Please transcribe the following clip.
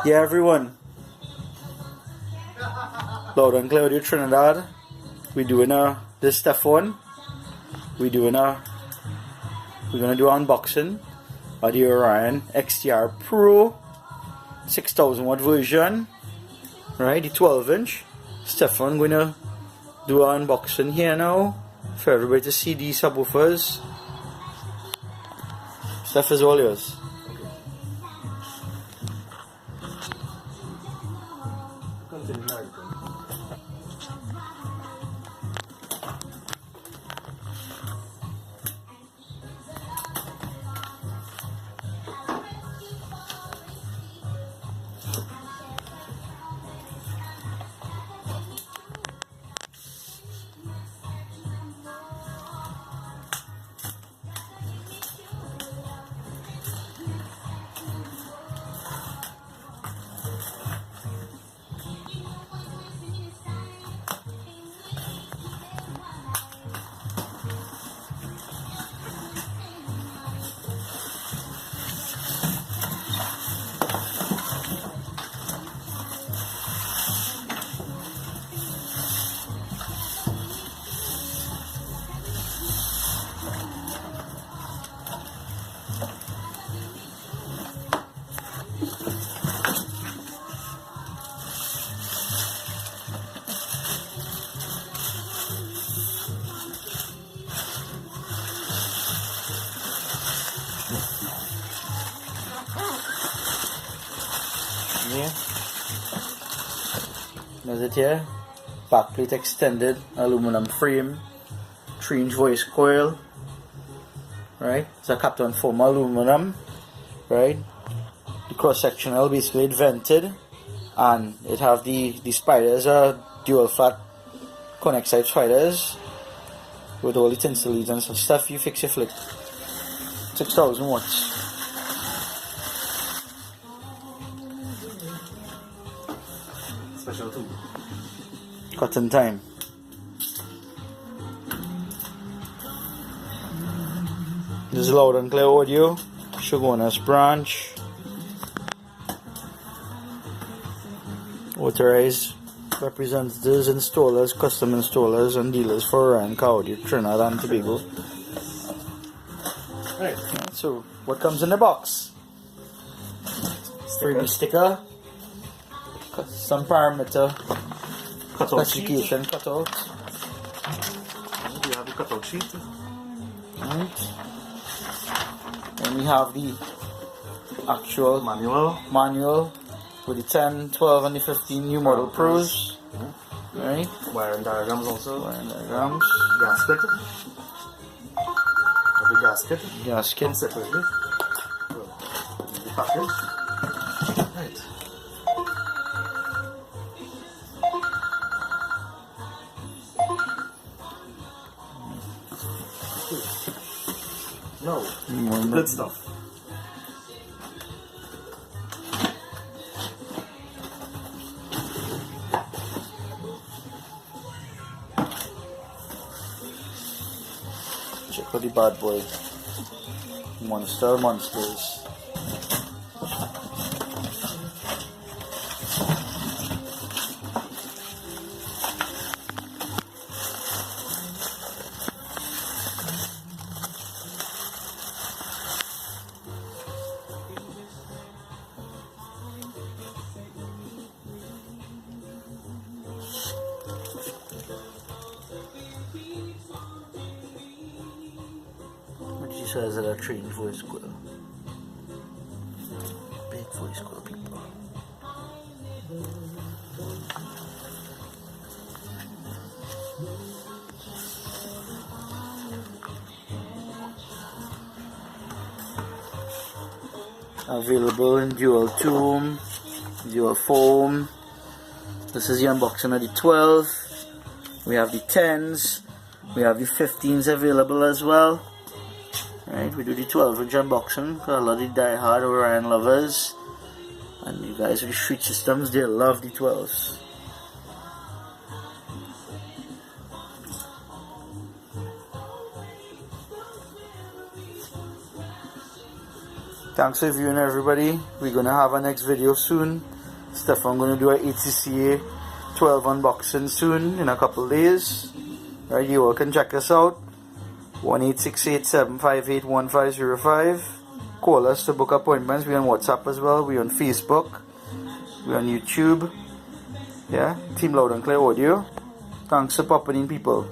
Yeah, everyone. Loud and clear, Trinidad. We're doing this stuff one. We're gonna do unboxing of the Orion Xtr Pro 6000 watt version, right? The 12-inch. Stefan gonna do an unboxing here now for everybody to see these subwoofers. Stuff is all yours. Yeah. There's it here. Backplate extended, aluminum frame, 3-inch voice coil. Right? It's a Captain foam aluminum. Right? The cross sectional basically vented, and it have the spiders are dual flat connect side spiders with all the tinsel leads and stuff. You fix your flick. 6000 watts. Special too. Cotton time. This is loud and clear audio. Chaguanas branch. Authorized representatives, installers, custom installers, and dealers for Orion Xtr, Trinidad and Tobago. Right. So, what comes in the box? Freebie sticker. Some parameter specification cutout. We have the cutout sheet. Right. And we have the actual manual with the 10, 12, and the 15 new model pros. Right. Wiring diagrams also. Wiring diagrams. Gasket. The gasket. Gasket. Separately. The package. Right. No, good stuff. Check out the bad boy. Monsters. She says that a 3-inch voice coil. Big voice coil, people. Available in dual tone, dual foam. This is the unboxing of the 12. We have the 10s. We have the 15s available as well. Right, we do the 12-inch unboxing for a lot of the die-hard Orion lovers, and you guys with the street systems, they love the 12s. Thanks for viewing, everybody. We're gonna have our next video soon. Stefan gonna do a ATCA 12 unboxing soon in a couple days. Right, you all can check us out. 1-868-758-1505. Call us to book appointments. We're on WhatsApp as well. We're on Facebook. We're on YouTube. Yeah, Team Loud and Clear Audio. Thanks for popping in, people.